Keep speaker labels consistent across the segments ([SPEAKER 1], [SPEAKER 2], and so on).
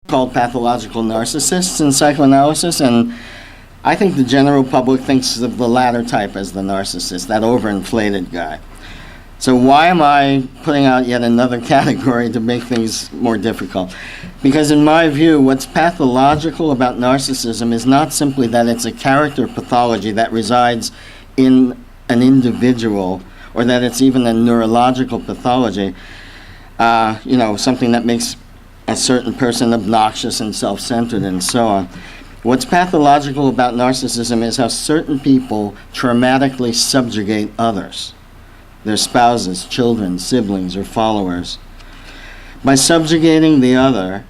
[SPEAKER 1] called pathological narcissists in psychoanalysis, and I think the general public thinks of the latter type as the narcissist, that overinflated guy. So why am I putting out yet another category to make things more difficult? Because in my view, what's pathological about narcissism is not simply that it's a character pathology that resides in an individual, or that it's even a neurological pathology, something that makes a certain person obnoxious and self-centered and so on. What's pathological about narcissism is how certain people traumatically subjugate others, their spouses, children, siblings, or followers. By subjugating the other,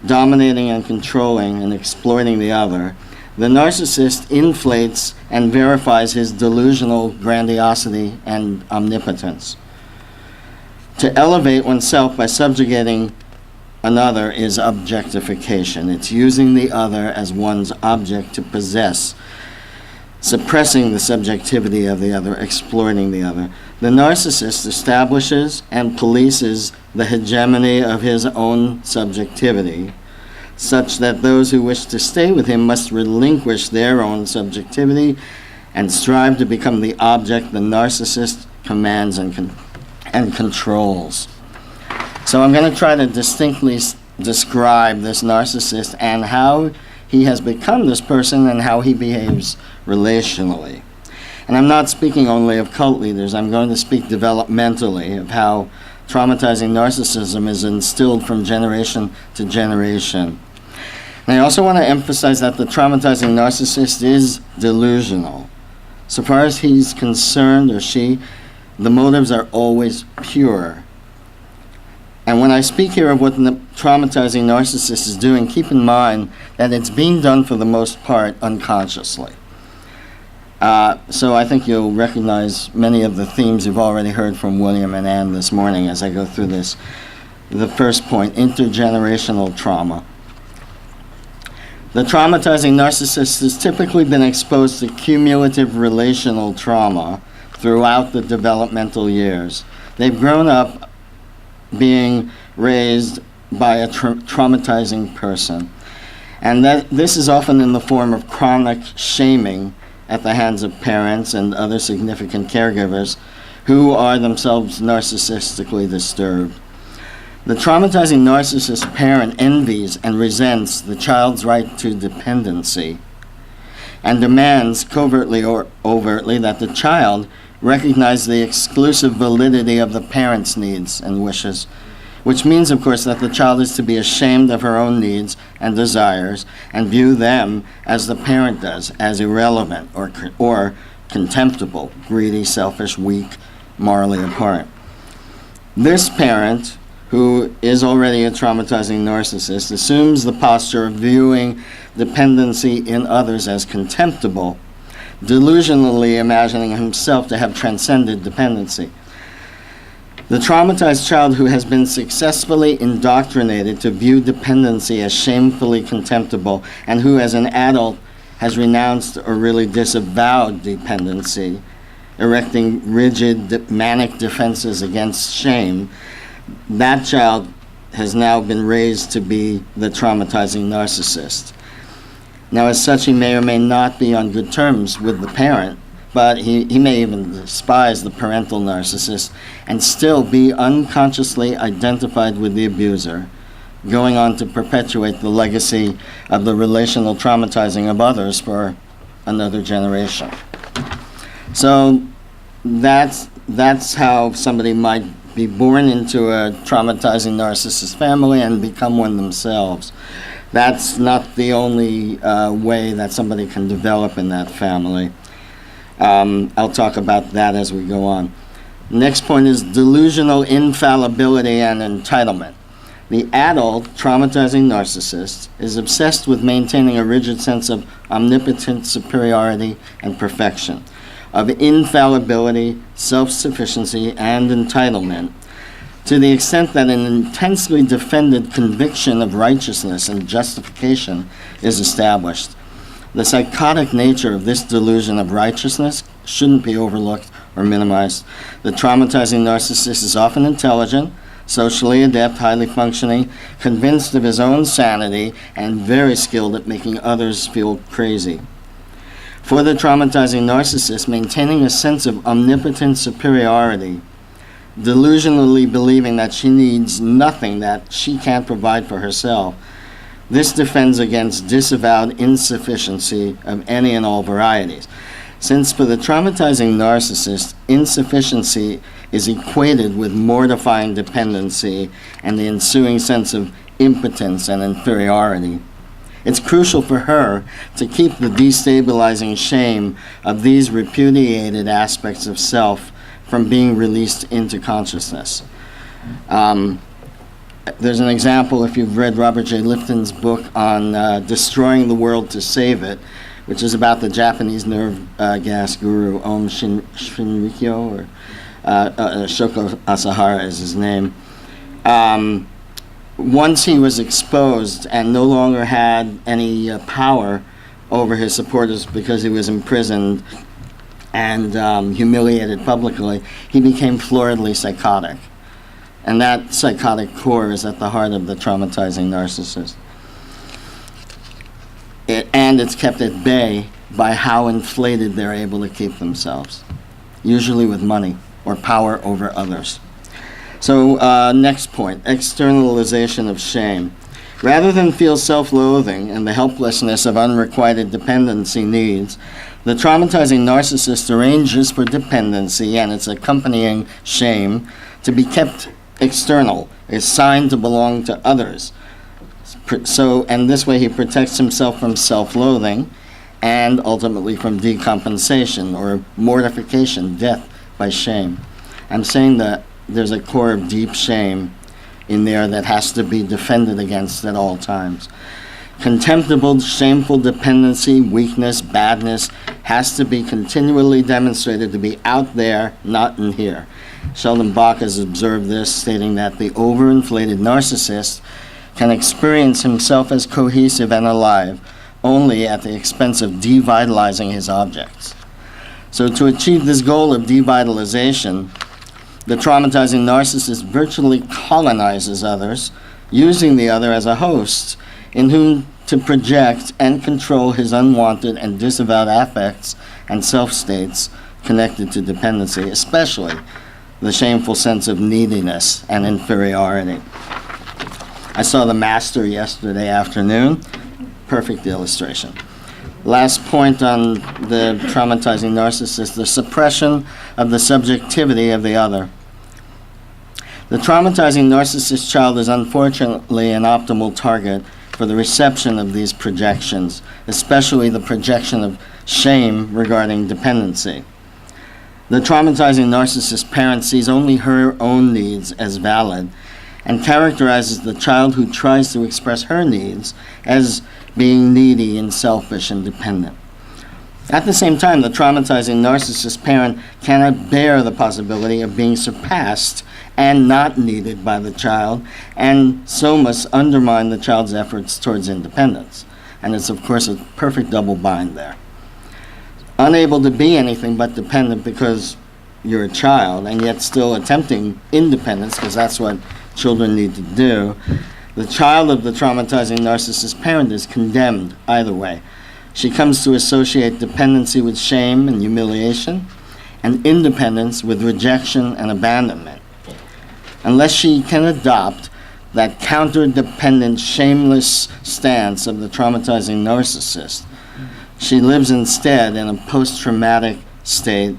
[SPEAKER 1] dominating and controlling and exploiting the other, the narcissist inflates and verifies his delusional grandiosity and omnipotence. To elevate oneself by subjugating another is objectification. It's using the other as one's object to possess, suppressing the subjectivity of the other, exploiting the other. The narcissist establishes and polices the hegemony of his own subjectivity, such that those who wish to stay with him must relinquish their own subjectivity and strive to become the object the narcissist commands and controls. So I'm going to try to distinctly describe this narcissist and how he has become this person and how he behaves relationally. And I'm not speaking only of cult leaders. I'm going to speak developmentally of how traumatizing narcissism is instilled from generation to generation. And I also want to emphasize that the traumatizing narcissist is delusional. So far as he's concerned, or she, the motives are always pure. And when I speak here of what the traumatizing narcissist is doing, keep in mind that it's being done for the most part unconsciously. So I think you'll recognize many of the themes you've already heard from William and Ann this morning as I go through this. The first point, intergenerational trauma. The traumatizing narcissist has typically been exposed to cumulative relational trauma throughout the developmental years. They've grown up being raised by a traumatizing person. And this is often in the form of chronic shaming at the hands of parents and other significant caregivers who are themselves narcissistically disturbed. The traumatizing narcissist parent envies and resents the child's right to dependency and demands covertly or overtly that the child recognize the exclusive validity of the parent's needs and wishes, which means, of course, that the child is to be ashamed of her own needs and desires and view them as the parent does, as irrelevant or contemptible, greedy, selfish, weak, morally abhorrent. This parent, who is already a traumatizing narcissist, assumes the posture of viewing dependency in others as contemptible, delusionally imagining himself to have transcended dependency. The traumatized child who has been successfully indoctrinated to view dependency as shamefully contemptible and who as an adult has renounced or really disavowed dependency, erecting rigid manic defenses against shame, that child has now been raised to be the traumatizing narcissist. Now, as such, he may or may not be on good terms with the parent, but he may even despise the parental narcissist and still be unconsciously identified with the abuser, going on to perpetuate the legacy of the relational traumatizing of others for another generation. So that's how somebody might be born into a traumatizing narcissist family and become one themselves. That's not the only way that somebody can develop in that family. I'll talk about that as we go on. Next point is delusional infallibility and entitlement. The adult traumatizing narcissist is obsessed with maintaining a rigid sense of omnipotent superiority and perfection, of infallibility, self-sufficiency, and entitlement, to the extent that an intensely defended conviction of righteousness and justification is established. The psychotic nature of this delusion of righteousness shouldn't be overlooked or minimized. The traumatizing narcissist is often intelligent, socially adept, highly functioning, convinced of his own sanity, and very skilled at making others feel crazy. For the traumatizing narcissist, maintaining a sense of omnipotent superiority, delusionally believing that she needs nothing that she can't provide for herself, this defends against disavowed insufficiency of any and all varieties. Since for the traumatizing narcissist, insufficiency is equated with mortifying dependency and the ensuing sense of impotence and inferiority, it's crucial for her to keep the destabilizing shame of these repudiated aspects of self from being released into consciousness. There's an example, if you've read Robert J. Lifton's book on Destroying the World to Save It, which is about the Japanese nerve gas guru Om Shinrikyo, or Shoko Asahara is his name. Once he was exposed and no longer had any power over his supporters because he was imprisoned and humiliated publicly, he became floridly psychotic. And that psychotic core is at the heart of the traumatizing narcissist. And it's kept at bay by how inflated they're able to keep themselves, usually with money or power over others. So next point, externalization of shame. Rather than feel self-loathing and the helplessness of unrequited dependency needs, the traumatizing narcissist arranges for dependency and its accompanying shame to be kept external, assigned to belong to others. And this way he protects himself from self-loathing and ultimately from decompensation or mortification, death by shame. I'm saying that there's a core of deep shame in there that has to be defended against at all times. Contemptible, shameful dependency, weakness, badness has to be continually demonstrated to be out there, not in here. Sheldon Bach has observed this, stating that the overinflated narcissist can experience himself as cohesive and alive only at the expense of devitalizing his objects. So to achieve this goal of devitalization, the traumatizing narcissist virtually colonizes others, using the other as a host in whom to project and control his unwanted and disavowed affects and self-states connected to dependency, especially the shameful sense of neediness and inferiority. I saw The Master yesterday afternoon. Perfect illustration. Last point on the traumatizing narcissist, the suppression of the subjectivity of the other. The traumatizing narcissist child is unfortunately an optimal target for the reception of these projections, especially the projection of shame regarding dependency. The traumatizing narcissist parent sees only her own needs as valid and characterizes the child who tries to express her needs as being needy and selfish and dependent. At the same time, the traumatizing narcissist parent cannot bear the possibility of being surpassed and not needed by the child, and so must undermine the child's efforts towards independence. And it's, of course, a perfect double bind there. Unable to be anything but dependent because you're a child, and yet still attempting independence, because that's what children need to do, the child of the traumatizing narcissist parent is condemned either way. She comes to associate dependency with shame and humiliation, and independence with rejection and abandonment. Unless she can adopt that counter-dependent, shameless stance of the traumatizing narcissist, she lives instead in a post-traumatic state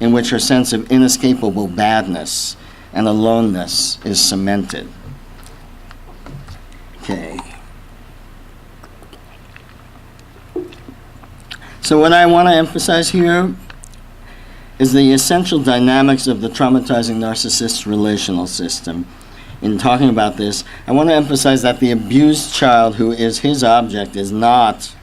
[SPEAKER 1] in which her sense of inescapable badness and aloneness is cemented. Okay. So what I want to emphasize here is the essential dynamics of the traumatizing narcissist's relational system. In talking about this, I want to emphasize that the abused child who is his object is not,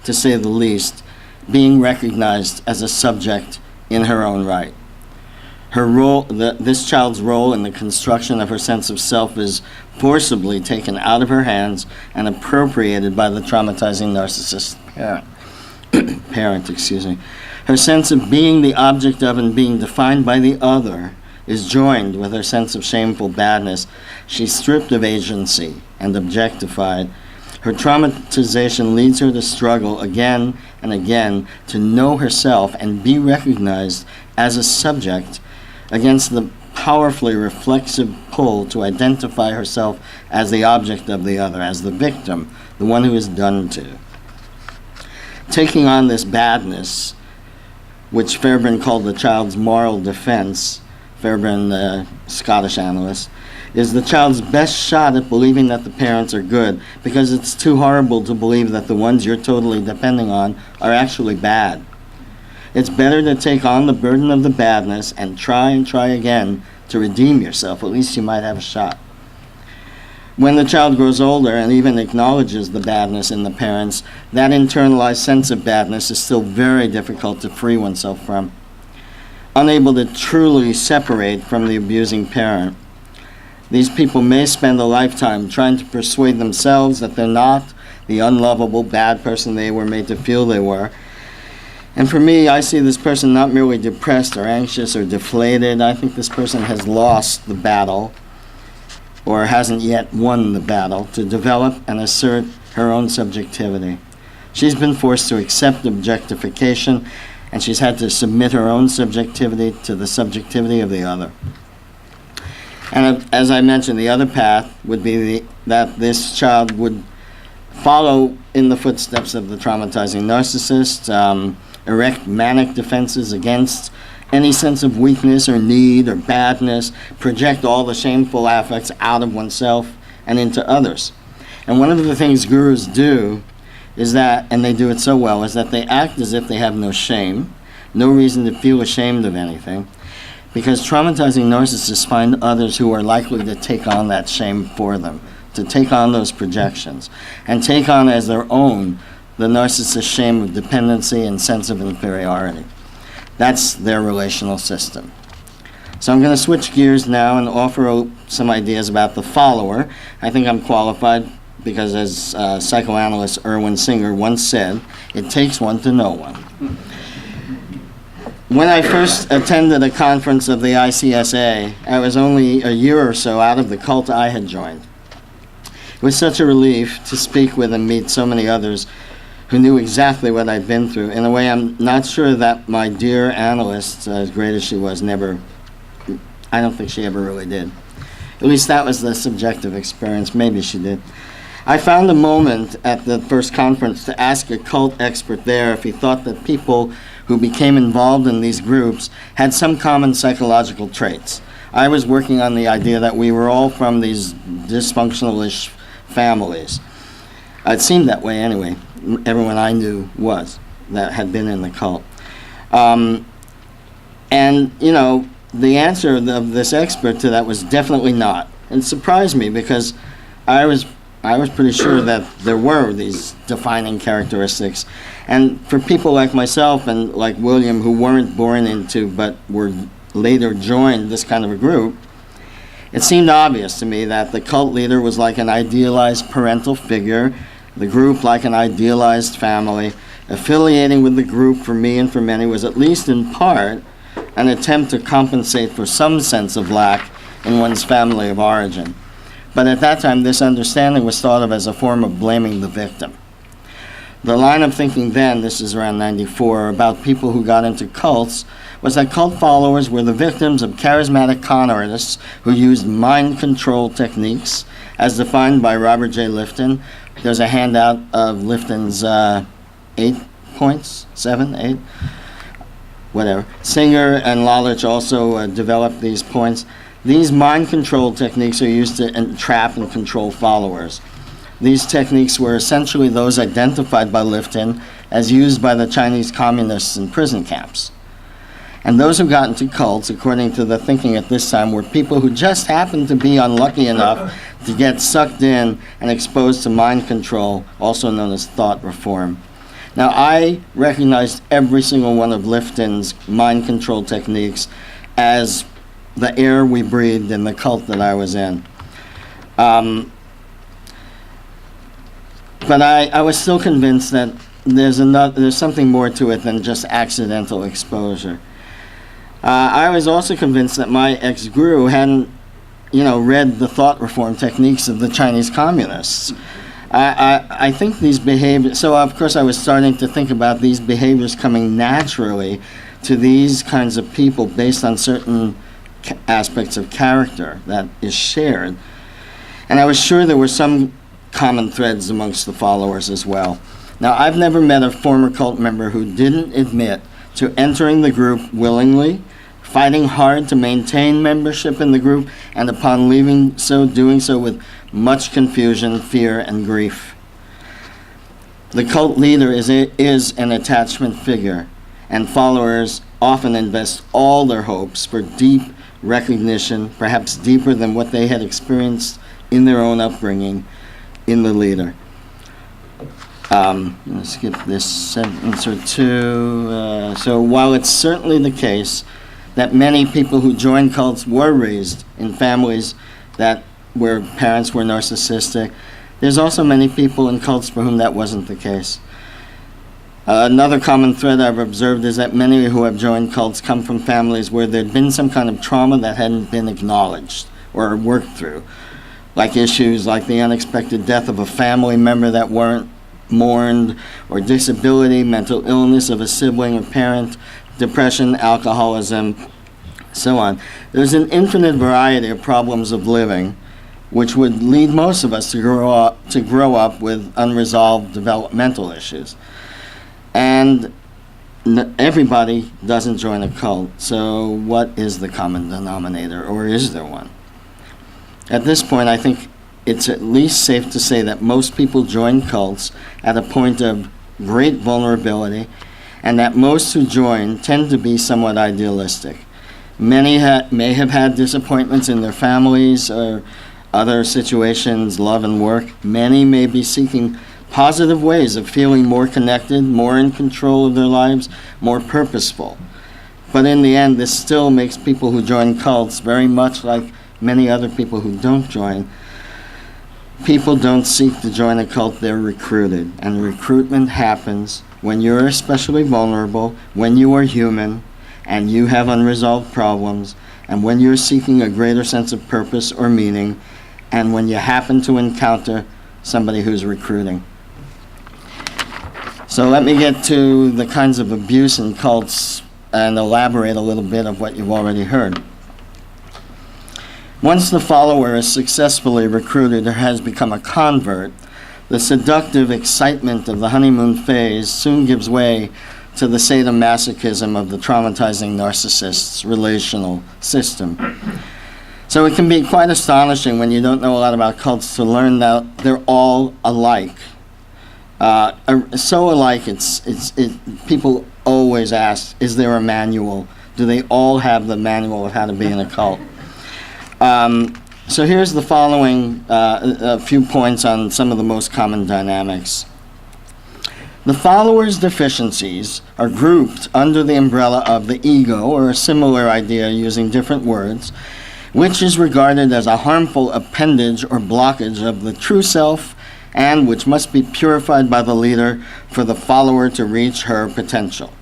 [SPEAKER 1] to say the least, being recognized as a subject in her own right. Her role, this child's role in the construction of her sense of self is forcibly taken out of her hands and appropriated by the traumatizing narcissist parent. Her sense of being the object of and being defined by the other is joined with her sense of shameful badness, she's stripped of agency and objectified. Her traumatization leads her to struggle again and again to know herself and be recognized as a subject against the powerfully reflexive pull to identify herself as the object of the other, as the victim, the one who is done to. Taking on this badness, which Fairbairn called the child's moral defense, Fairbairn, the Scottish analyst, is the child's best shot at believing that the parents are good, because it's too horrible to believe that the ones you're totally depending on are actually bad. It's better to take on the burden of the badness and try again to redeem yourself. At least you might have a shot. When the child grows older and even acknowledges the badness in the parents, that internalized sense of badness is still very difficult to free oneself from. Unable to truly separate from the abusing parent, these people may spend a lifetime trying to persuade themselves that they're not the unlovable bad person they were made to feel they were. And for me, I see this person not merely depressed or anxious or deflated. I think this person has lost the battle, or hasn't yet won the battle, to develop and assert her own subjectivity. She's been forced to accept objectification, and she's had to submit her own subjectivity to the subjectivity of the other. And as I mentioned, the other path would be that this child would follow in the footsteps of the traumatizing narcissist, erect manic defenses against any sense of weakness or need or badness, project all the shameful affects out of oneself and into others. And one of the things gurus do is that, and they do it so well, is that they act as if they have no shame, no reason to feel ashamed of anything, because traumatizing narcissists find others who are likely to take on that shame for them, to take on those projections, and take on as their own the narcissist's shame of dependency and sense of inferiority. That's their relational system. So I'm going to switch gears now and offer some ideas about the follower. I think I'm qualified because, as psychoanalyst Erwin Singer once said, it takes one to know one. When I first attended a conference of the ICSA, I was only a year or so out of the cult I had joined. It was such a relief to speak with and meet so many others who knew exactly what I'd been through. In a way, I'm not sure that my dear analyst, as great as she was, I don't think she ever really did. At least that was the subjective experience. Maybe she did. I found a moment at the first conference to ask a cult expert there if he thought that people who became involved in these groups had some common psychological traits. I was working on the idea that we were all from these dysfunctional-ish families. It seemed that way anyway. Everyone I knew that had been in the cult. And, the answer of this expert to that was definitely not. And it surprised me because I was pretty sure that there were these defining characteristics. And for people like myself and like William, who weren't born into but were later joined this kind of a group, it seemed obvious to me that the cult leader was like an idealized parental figure, the group like an idealized family. Affiliating with the group for me and for many was at least in part an attempt to compensate for some sense of lack in one's family of origin. But at that time, this understanding was thought of as a form of blaming the victim. The line of thinking then, this is around 94, about people who got into cults, was that cult followers were the victims of charismatic con artists who used mind control techniques, as defined by Robert J. Lifton. There's a handout of Lifton's 8 points, 7, 8, whatever. Singer and Lalich also developed these points. These mind control techniques are used to entrap and control followers. These techniques were essentially those identified by Lifton as used by the Chinese communists in prison camps. And those who got into cults, according to the thinking at this time, were people who just happened to be unlucky enough to get sucked in and exposed to mind control, also known as thought reform. Now, I recognized every single one of Lifton's mind control techniques as the air we breathed in the cult that I was in. But I was still convinced that there's something more to it than just accidental exposure. I was also convinced that my ex-guru hadn't, read the thought reform techniques of the Chinese communists. I think these behaviors, so of course I was starting to think about these behaviors coming naturally to these kinds of people based on certain aspects of character that is shared. And I was sure there were some common threads amongst the followers as well. Now, I've never met a former cult member who didn't admit to entering the group willingly, fighting hard to maintain membership in the group, and upon leaving doing so with much confusion, fear, and grief. The cult leader is an attachment figure, and followers often invest all their hopes for deep recognition, perhaps deeper than what they had experienced in their own upbringing, in the leader. I'm going to skip this sentence or two. So while it's certainly the case that many people who join cults were raised in families where parents were narcissistic, there's also many people in cults for whom that wasn't the case. Another common thread I've observed is that many who have joined cults come from families where there'd been some kind of trauma that hadn't been acknowledged or worked through, like issues like the unexpected death of a family member that weren't mourned, or disability, mental illness of a sibling or parent, depression, alcoholism, so on. There's an infinite variety of problems of living which would lead most of us to grow up with unresolved developmental issues. And everybody doesn't join a cult, so what is the common denominator, or is there one? At this point, I think it's at least safe to say that most people join cults at a point of great vulnerability, and that most who join tend to be somewhat idealistic. Many may have had disappointments in their families or other situations, love and work. Many may be seeking positive ways of feeling more connected, more in control of their lives, more purposeful. But in the end, this still makes people who join cults very much like many other people who don't join. People don't seek to join a cult, they're recruited. And recruitment happens when you're especially vulnerable, when you are human, and you have unresolved problems, and when you're seeking a greater sense of purpose or meaning, and when you happen to encounter somebody who's recruiting. So let me get to the kinds of abuse in cults and elaborate a little bit of what you've already heard. Once the follower is successfully recruited or has become a convert, the seductive excitement of the honeymoon phase soon gives way to the sadomasochism of the traumatizing narcissist's relational system. So it can be quite astonishing when you don't know a lot about cults to learn that they're all alike. So alike, people always ask, is there a manual? Do they all have the manual of how to be in a cult? So here's the following, a few points on some of the most common dynamics. The followers' deficiencies are grouped under the umbrella of the ego, or a similar idea using different words, which is regarded as a harmful appendage or blockage of the true self, and which must be purified by the leader for the follower to reach her potential.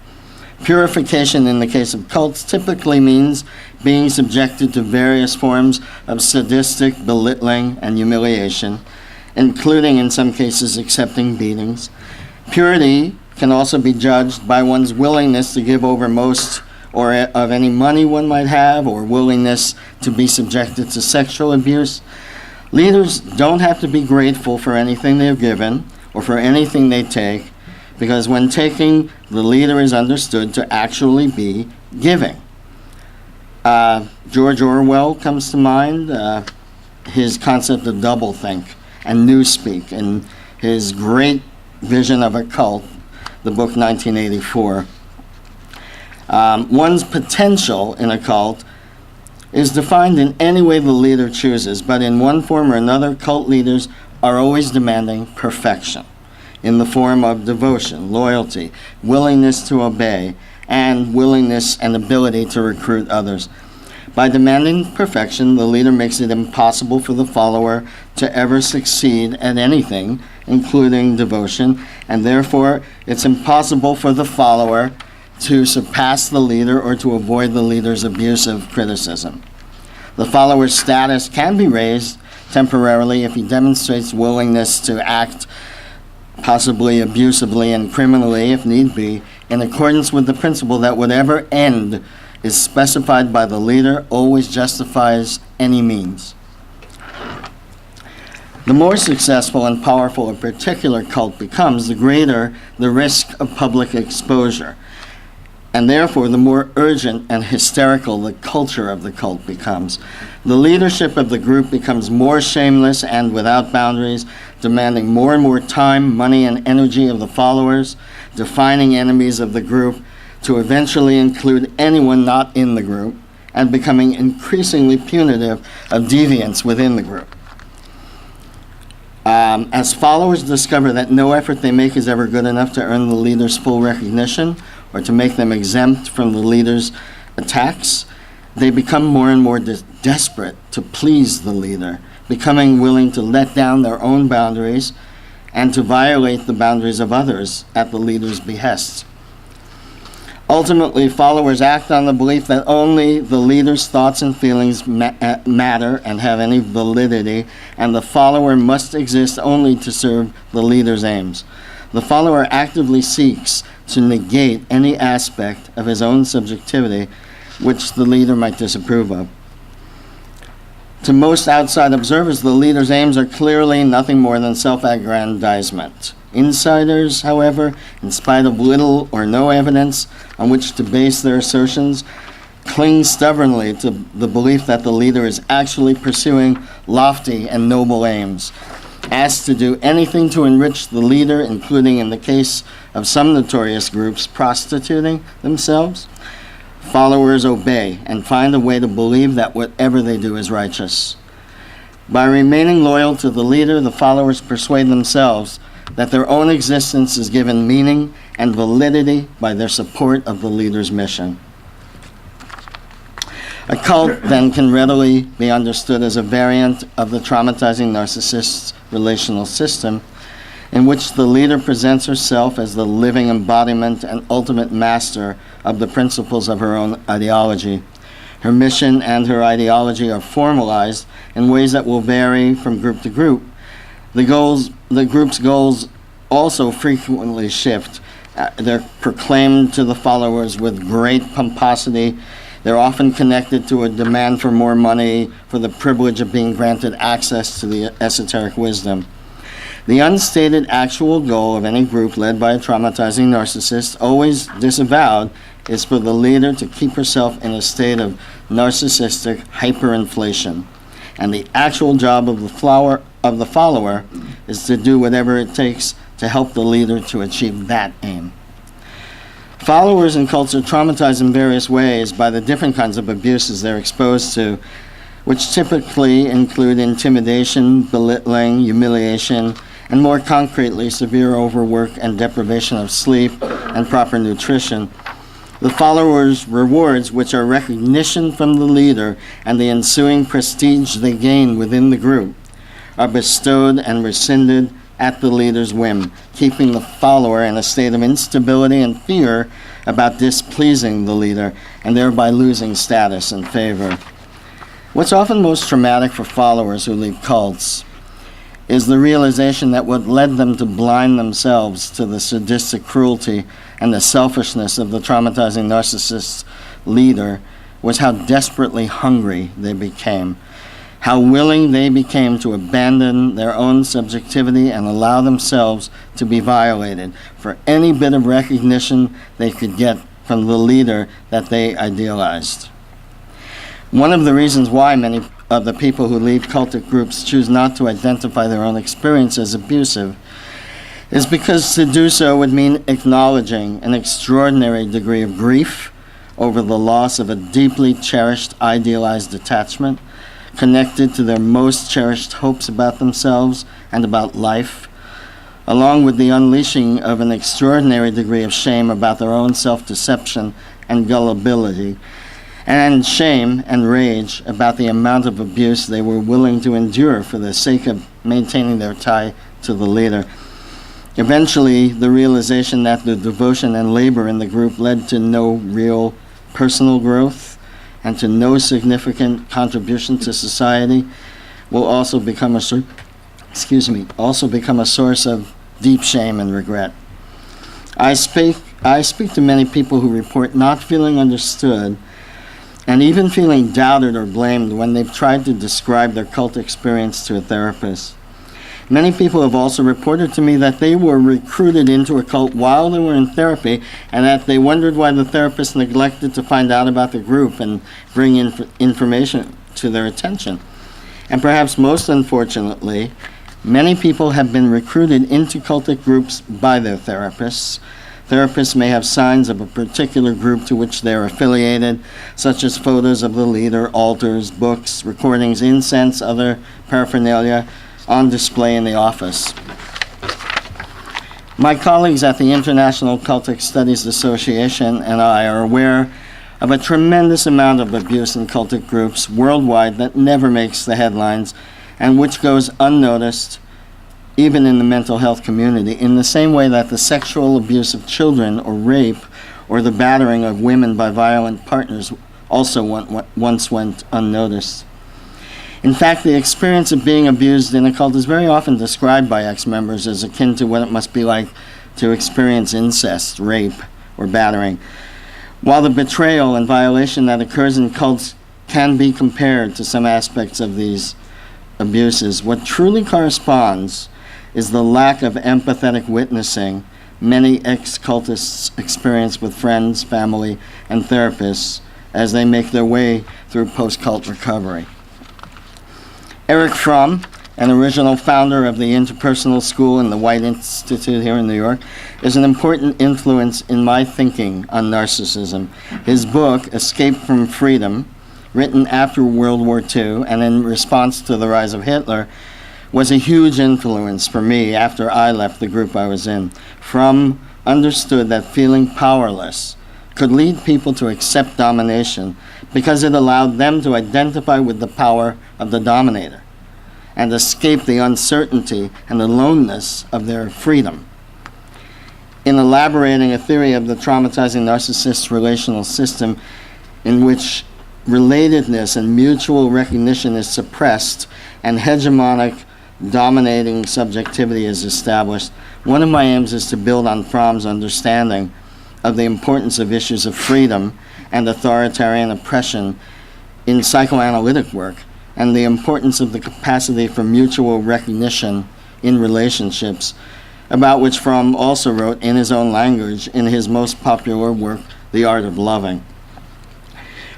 [SPEAKER 1] Purification in the case of cults typically means being subjected to various forms of sadistic belittling and humiliation, including in some cases accepting beatings. Purity can also be judged by one's willingness to give over most or of any money one might have, or willingness to be subjected to sexual abuse. Leaders don't have to be grateful for anything they've given or for anything they take, because when taking, the leader is understood to actually be giving. George Orwell comes to mind, his concept of doublethink and newspeak, and his great vision of a cult, the book 1984. One's potential in a cult is defined in any way the leader chooses, but in one form or another, cult leaders are always demanding perfection in the form of devotion, loyalty, willingness to obey, and willingness and ability to recruit others. By demanding perfection, the leader makes it impossible for the follower to ever succeed at anything, including devotion, and therefore it's impossible for the follower to surpass the leader or to avoid the leader's abusive criticism. The follower's status can be raised temporarily if he demonstrates willingness to act possibly abusively and criminally, if need be, in accordance with the principle that whatever end is specified by the leader always justifies any means. The more successful and powerful a particular cult becomes, the greater the risk of public exposure, and therefore the more urgent and hysterical the culture of the cult becomes. The leadership of the group becomes more shameless and without boundaries, demanding more and more time, money, and energy of the followers, defining enemies of the group to eventually include anyone not in the group, and becoming increasingly punitive of deviants within the group. As followers discover that no effort they make is ever good enough to earn the leader's full recognition or to make them exempt from the leader's attacks, they become more and more desperate to please the leader, becoming willing to let down their own boundaries and to violate the boundaries of others at the leader's behest. Ultimately, followers act on the belief that only the leader's thoughts and feelings matter and have any validity, and the follower must exist only to serve the leader's aims. The follower actively seeks to negate any aspect of his own subjectivity which the leader might disapprove of. To most outside observers, the leader's aims are clearly nothing more than self-aggrandizement. Insiders, however, in spite of little or no evidence on which to base their assertions, cling stubbornly to the belief that the leader is actually pursuing lofty and noble aims. Asked to do anything to enrich the leader, including in the case of some notorious groups prostituting themselves, followers obey and find a way to believe that whatever they do is righteous. By remaining loyal to the leader, the followers persuade themselves that their own existence is given meaning and validity by their support of the leader's mission. A cult then can readily be understood as a variant of the traumatizing narcissist's relational system, in which the leader presents herself as the living embodiment and ultimate master of the principles of her own ideology. Her mission and her ideology are formalized in ways that will vary from group to group. The group's goals also frequently shift. They're proclaimed to the followers with great pomposity. They're often connected to a demand for more money, for the privilege of being granted access to the esoteric wisdom. The unstated actual goal of any group led by a traumatizing narcissist, always disavowed, is for the leader to keep herself in a state of narcissistic hyperinflation. And the actual job of the follower is to do whatever it takes to help the leader to achieve that aim. Followers in cults are traumatized in various ways by the different kinds of abuses they're exposed to, which typically include intimidation, belittling, humiliation, and more concretely, severe overwork and deprivation of sleep and proper nutrition. The followers' rewards, which are recognition from the leader and the ensuing prestige they gain within the group, are bestowed and rescinded at the leader's whim, keeping the follower in a state of instability and fear about displeasing the leader and thereby losing status and favor. What's often most traumatic for followers who leave cults is the realization that what led them to blind themselves to the sadistic cruelty and the selfishness of the traumatizing narcissist's leader was how desperately hungry they became, how willing they became to abandon their own subjectivity and allow themselves to be violated for any bit of recognition they could get from the leader that they idealized. One of the reasons why many of the people who lead cultic groups choose not to identify their own experience as abusive is because to do so would mean acknowledging an extraordinary degree of grief over the loss of a deeply cherished, idealized attachment connected to their most cherished hopes about themselves and about life, along with the unleashing of an extraordinary degree of shame about their own self-deception and gullibility, and shame and rage about the amount of abuse they were willing to endure for the sake of maintaining their tie to the leader. Eventually, the realization that the devotion and labor in the group led to no real personal growth and to no significant contribution to society will also become a source of deep shame and regret. I speak to many people who report not feeling understood and even feeling doubted or blamed when they've tried to describe their cult experience to a therapist. Many people have also reported to me that they were recruited into a cult while they were in therapy and that they wondered why the therapist neglected to find out about the group and bring information to their attention. And perhaps most unfortunately, many people have been recruited into cultic groups by their therapists. Therapists may have signs of a particular group to which they are affiliated, such as photos of the leader, altars, books, recordings, incense, other paraphernalia on display in the office. My colleagues at the International Cultic Studies Association and I are aware of a tremendous amount of abuse in cultic groups worldwide that never makes the headlines and which goes unnoticed even in the mental health community, in the same way that the sexual abuse of children or rape or the battering of women by violent partners also once went unnoticed. In fact, the experience of being abused in a cult is very often described by ex-members as akin to what it must be like to experience incest, rape, or battering. While the betrayal and violation that occurs in cults can be compared to some aspects of these abuses, what truly corresponds is the lack of empathetic witnessing many ex-cultists experience with friends, family, and therapists as they make their way through post-cult recovery. Eric Fromm, an original founder of the Interpersonal School and the White Institute here in New York, is an important influence in my thinking on narcissism. His book, Escape from Freedom, written after World War II and in response to the rise of Hitler, was a huge influence for me after I left the group I was in. Fromm understood that feeling powerless could lead people to accept domination because it allowed them to identify with the power of the dominator and escape the uncertainty and the aloneness of their freedom. In elaborating a theory of the traumatizing narcissist's relational system in which relatedness and mutual recognition is suppressed and hegemonic dominating subjectivity is established, one of my aims is to build on Fromm's understanding of the importance of issues of freedom and authoritarian oppression in psychoanalytic work, and the importance of the capacity for mutual recognition in relationships, about which Fromm also wrote in his own language in his most popular work, The Art of Loving.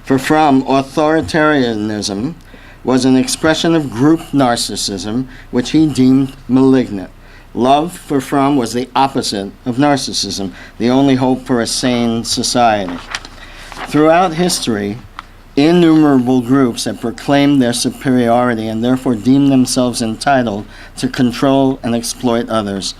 [SPEAKER 1] For Fromm, authoritarianism was an expression of group narcissism, which he deemed malignant. Love, for Fromm, was the opposite of narcissism, the only hope for a sane society. Throughout history, innumerable groups have proclaimed their superiority and therefore deemed themselves entitled to control and exploit others.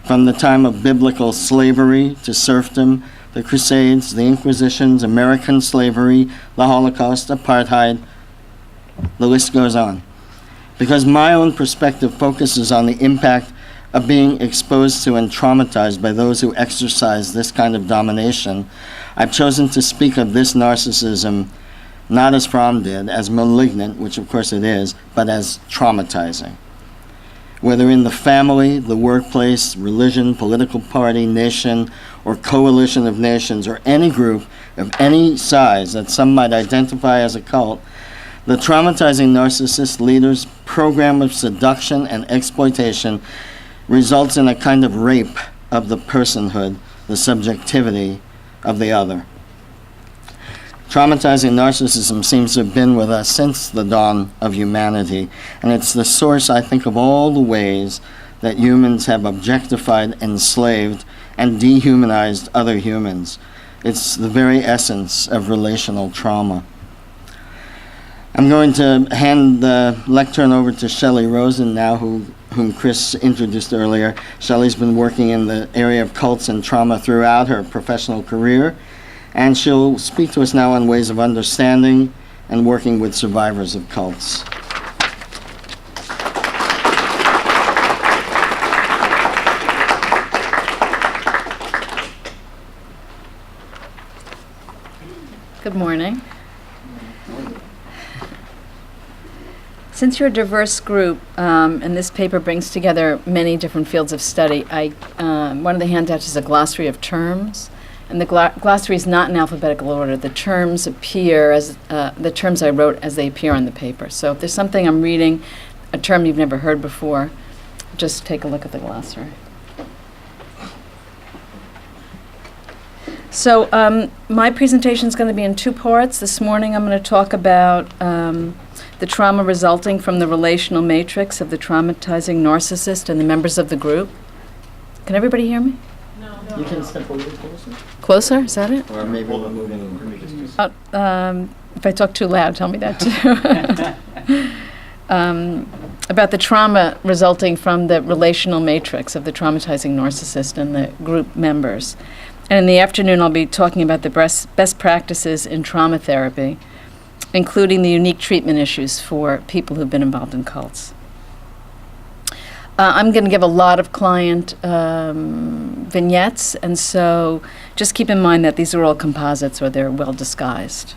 [SPEAKER 1] From the time of biblical slavery to serfdom, the Crusades, the Inquisitions, American slavery, the Holocaust, apartheid, the list goes on. Because my own perspective focuses on the impact of being exposed to and traumatized by those who exercise this kind of domination, I've chosen to speak of this narcissism not as Fromm did, as malignant, which of course it is, but as traumatizing. Whether in the family, the workplace, religion, political party, nation, or coalition of nations, or any group of any size that some might identify as a cult, the traumatizing narcissist leader's program of seduction and exploitation results in a kind of rape of the personhood, the subjectivity of the other. Traumatizing narcissism seems to have been with us since the dawn of humanity, and it's the source, I think, of all the ways that humans have objectified, enslaved, and dehumanized other humans. It's the very essence of relational trauma. I'm going to hand the lectern over to Shelley Rosen now, whom Chris introduced earlier. Shelley's been working in the area of cults and trauma throughout her professional career, and she'll speak to us now on ways of understanding and working with survivors of cults.
[SPEAKER 2] Good morning. Since you're a diverse group, and this paper brings together many different fields of study, one of the handouts is a glossary of terms, and the glossary is not in alphabetical order. The terms appear as the terms I wrote as they appear on the paper. So if there's something I'm reading, a term you've never heard before, just take a look at the glossary. So my presentation is going to be in two parts. This morning I'm going to talk about the trauma resulting from the relational matrix of the traumatizing narcissist and the members of the group. Can everybody hear me?
[SPEAKER 1] No. You can step a little closer.
[SPEAKER 2] Closer? Is that it?
[SPEAKER 1] Or maybe we're moving.
[SPEAKER 2] If I talk too loud, tell me that too. About the trauma resulting from the relational matrix of the traumatizing narcissist and the group members. And in the afternoon, I'll be talking about the best practices in trauma therapy, including the unique treatment issues for people who've been involved in cults. I'm going to give a lot of client vignettes, and so just keep in mind that these are all composites or they're well disguised.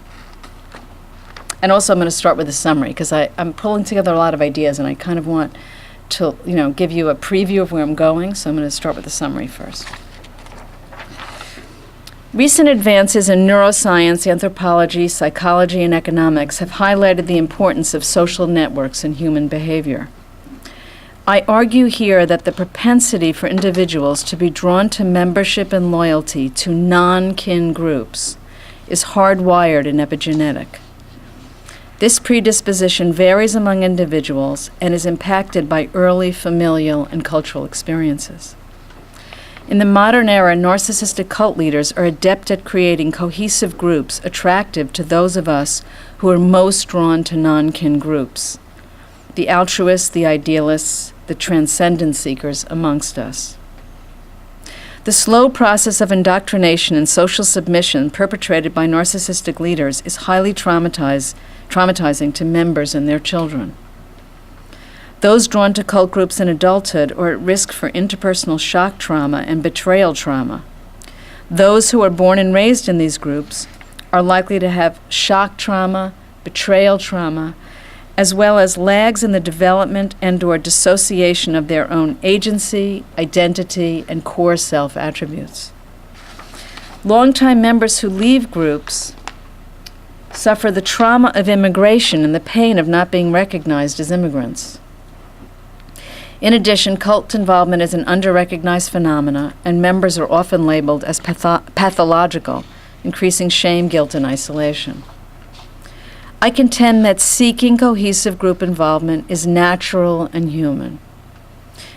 [SPEAKER 2] And also I'm going to start with a summary because I'm pulling together a lot of ideas and I kind of want to give you a preview of where I'm going, so I'm going to start with a summary first. Recent advances in neuroscience, anthropology, psychology, and economics have highlighted the importance of social networks in human behavior. I argue here that the propensity for individuals to be drawn to membership and loyalty to non-kin groups is hardwired and epigenetic. This predisposition varies among individuals and is impacted by early familial and cultural experiences. In the modern era, narcissistic cult leaders are adept at creating cohesive groups attractive to those of us who are most drawn to non-kin groups, the altruists, the idealists, the transcendence seekers amongst us. The slow process of indoctrination and social submission perpetrated by narcissistic leaders is highly traumatizing to members and their children. Those drawn to cult groups in adulthood are at risk for interpersonal shock trauma and betrayal trauma. Those who are born and raised in these groups are likely to have shock trauma, betrayal trauma, as well as lags in the development and/or dissociation of their own agency, identity, and core self-attributes. Longtime members who leave groups suffer the trauma of immigration and the pain of not being recognized as immigrants. In addition, cult involvement is an under-recognized phenomena, and members are often labeled as pathological, increasing shame, guilt, and isolation. I contend that seeking cohesive group involvement is natural and human,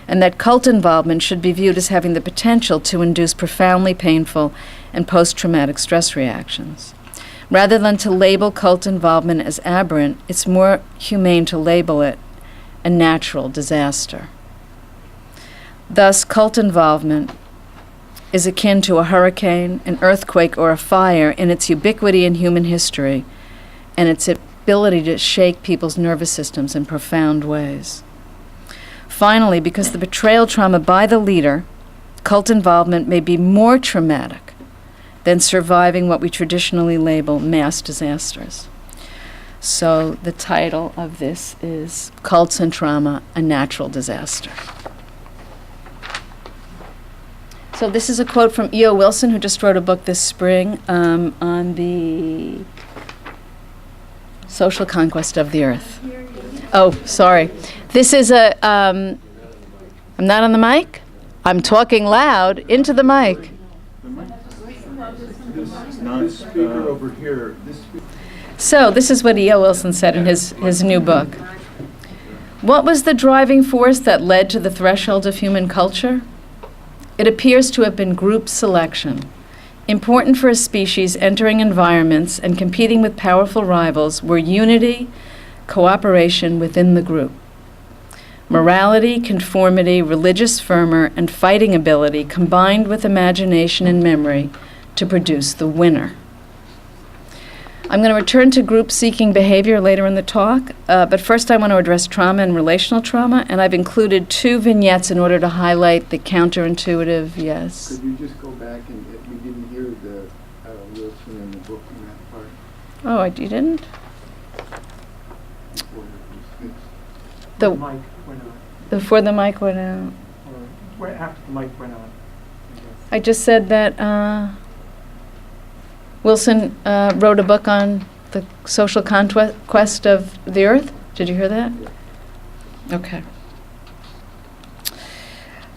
[SPEAKER 2] and that cult involvement should be viewed as having the potential to induce profoundly painful and post-traumatic stress reactions. Rather than to label cult involvement as aberrant, it's more humane to label it a natural disaster. Thus, cult involvement is akin to a hurricane, an earthquake, or a fire in its ubiquity in human history and its ability to shake people's nervous systems in profound ways. Finally, because the betrayal trauma by the leader, cult involvement may be more traumatic than surviving what we traditionally label mass disasters. So the title of this is Cults and Trauma, a Natural Disaster. So this is a quote from E.O. Wilson, who just wrote a book this spring on the social conquest of the earth. Oh, sorry. This is I'm not on the mic? I'm talking loud into the mic.
[SPEAKER 3] This non-speaker over here.
[SPEAKER 2] So this is what E.O. Wilson said in his new book. What was the driving force that led to the threshold of human culture? It appears to have been group selection, important for a species entering environments and competing with powerful rivals were unity, cooperation within the group. Morality, conformity, religious fervor, and fighting ability combined with imagination and memory to produce the winner. I'm going to return to group-seeking behavior later in the talk, but first I want to address trauma and relational trauma, and I've included two vignettes in order to highlight the counterintuitive, yes.
[SPEAKER 3] Could you just go back and we didn't hear the Wilson in the book in that part?
[SPEAKER 2] Oh, you didn't?
[SPEAKER 4] The
[SPEAKER 2] The,
[SPEAKER 4] mic went on,
[SPEAKER 2] before the mic went out.
[SPEAKER 4] or after the mic went on. I guess.
[SPEAKER 2] I just said that Wilson wrote a book on the social conquest of the earth. Did you hear that? Okay.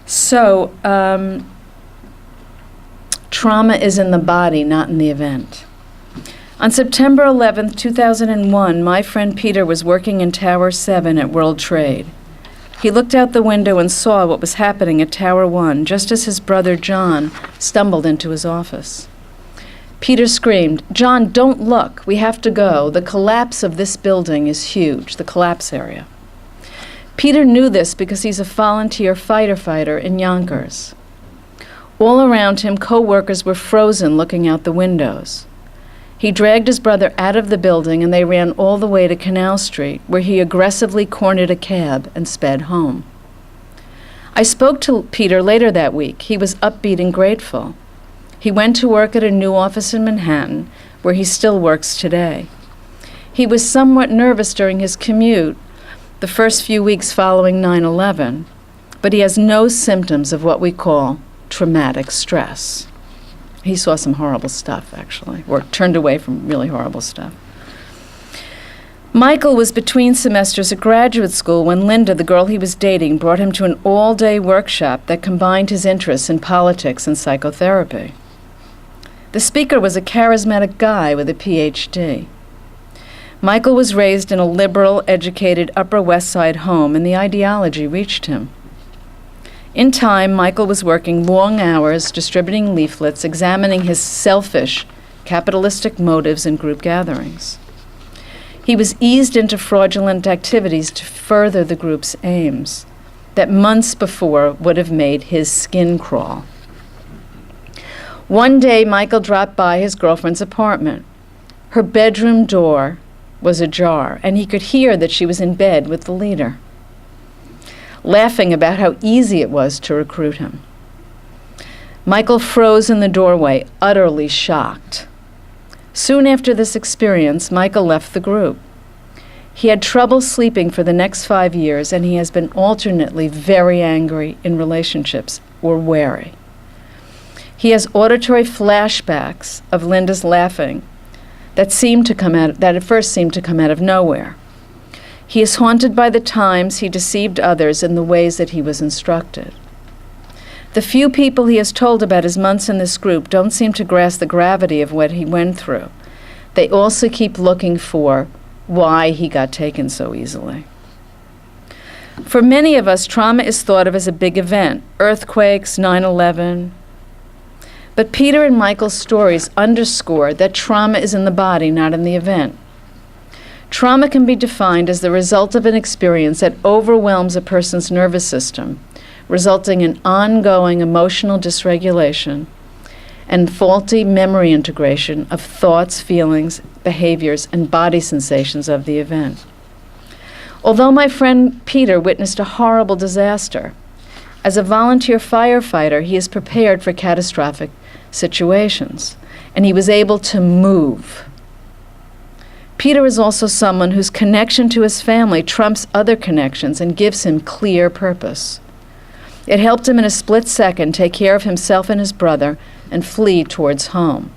[SPEAKER 2] So, trauma is in the body, not in the event. On September 11th, 2001, my friend Peter was working in Tower 7 at World Trade. He looked out the window and saw what was happening at Tower 1 just as his brother John stumbled into his office. Peter screamed, "John, don't look. We have to go. The collapse of this building is huge, the collapse area." Peter knew this because he's a volunteer fighter in Yonkers. All around him, co-workers were frozen looking out the windows. He dragged his brother out of the building and they ran all the way to Canal Street, where he aggressively cornered a cab and sped home. I spoke to Peter later that week. He was upbeat and grateful. He went to work at a new office in Manhattan, where he still works today. He was somewhat nervous during his commute the first few weeks following 9/11, but he has no symptoms of what we call traumatic stress. He saw some horrible stuff, actually, or turned away from really horrible stuff. Michael was between semesters at graduate school when Linda, the girl he was dating, brought him to an all-day workshop that combined his interests in politics and psychotherapy. The speaker was a charismatic guy with a PhD. Michael was raised in a liberal, educated Upper West Side home, and the ideology reached him. In time, Michael was working long hours, distributing leaflets, examining his selfish, capitalistic motives in group gatherings. He was eased into fraudulent activities to further the group's aims that months before would have made his skin crawl. One day, Michael dropped by his girlfriend's apartment. Her bedroom door was ajar, and he could hear that she was in bed with the leader, laughing about how easy it was to recruit him. Michael froze in the doorway, utterly shocked. Soon after this experience, Michael left the group. He had trouble sleeping for the next 5 years, and he has been alternately very angry in relationships or wary. He has auditory flashbacks of Linda's laughing that at first seemed to come out of nowhere. He is haunted by the times he deceived others in the ways that he was instructed. The few people he has told about his months in this group don't seem to grasp the gravity of what he went through. They also keep looking for why he got taken so easily. For many of us, trauma is thought of as a big event, earthquakes, 9/11. But Peter and Michael's stories underscore that trauma is in the body, not in the event. Trauma can be defined as the result of an experience that overwhelms a person's nervous system, resulting in ongoing emotional dysregulation and faulty memory integration of thoughts, feelings, behaviors, and body sensations of the event. Although my friend Peter witnessed a horrible disaster, as a volunteer firefighter, he is prepared for catastrophic situations, and he was able to move. Peter is also someone whose connection to his family trumps other connections and gives him clear purpose. It helped him in a split second take care of himself and his brother and flee towards home.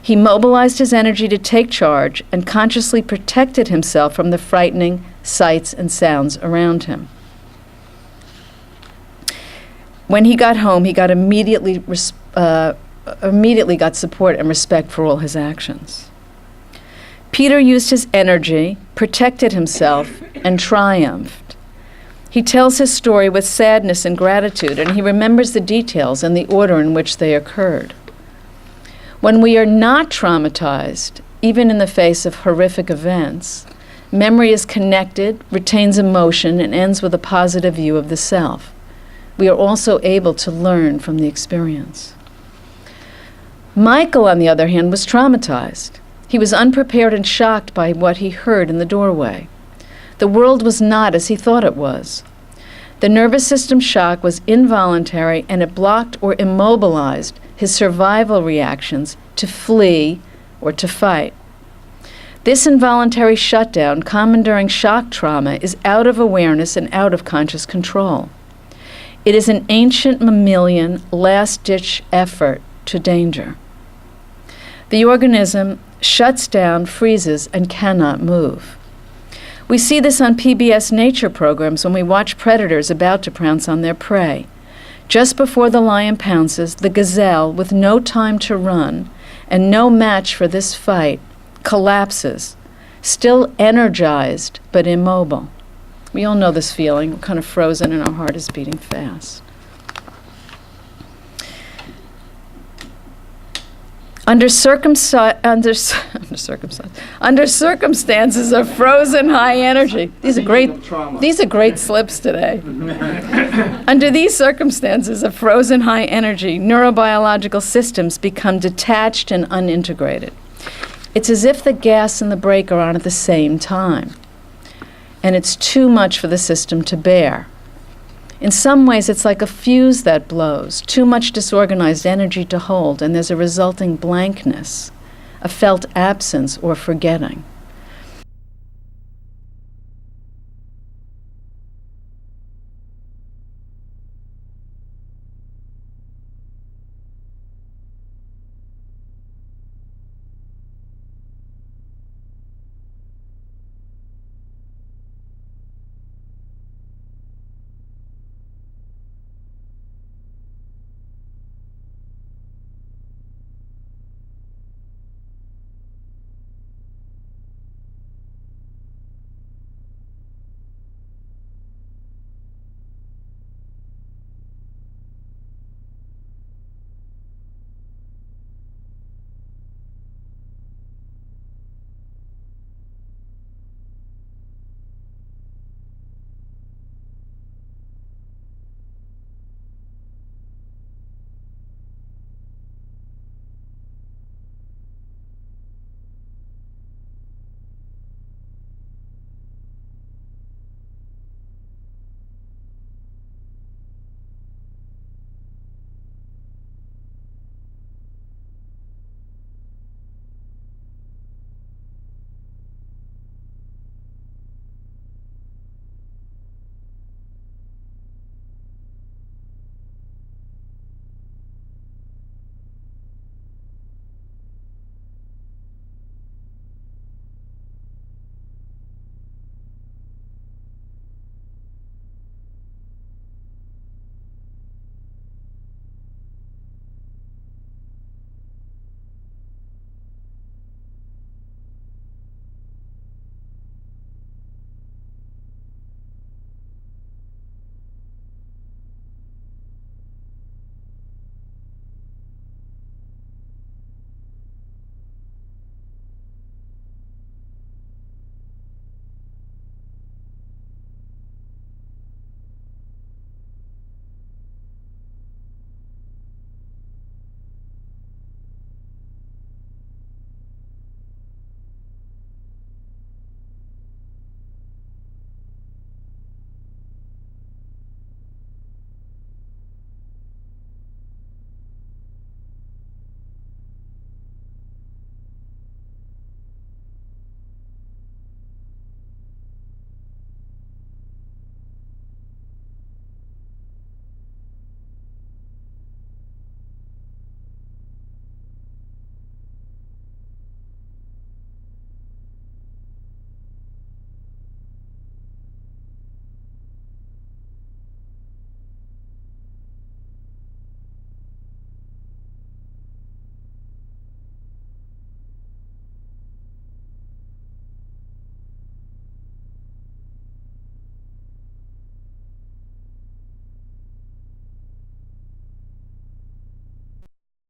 [SPEAKER 2] He mobilized his energy to take charge and consciously protected himself from the frightening sights and sounds around him. When he got home, he immediately got support and respect for all his actions. Peter used his energy, protected himself, and triumphed. He tells his story with sadness and gratitude, and he remembers the details and the order in which they occurred. When we are not traumatized, even in the face of horrific events, memory is connected, retains emotion, and ends with a positive view of the self. We are also able to learn from the experience. Michael, on the other hand, was traumatized. He was unprepared and shocked by what he heard in the doorway. The world was not as he thought it was. The nervous system shock was involuntary, and it blocked or immobilized his survival reactions to flee or to fight. This involuntary shutdown, common during shock trauma, is out of awareness and out of conscious control. It is an ancient mammalian last-ditch effort to danger. The organism shuts down, freezes, and cannot move. We see this on PBS nature programs when we watch predators about to pounce on their prey. Just before the lion pounces, the gazelle, with no time to run and no match for this fight, collapses, still energized but immobile. We all know this feeling. We're kind of frozen and our heart is beating fast. Under circumstances of frozen high energy. These are great slips today. Under these circumstances of frozen high energy, neurobiological systems become detached and unintegrated. It's as if the gas and the brake are on at the same time, and it's too much for the system to bear. In some ways, it's like a fuse that blows, too much disorganized energy to hold, and there's a resulting blankness, a felt absence or forgetting.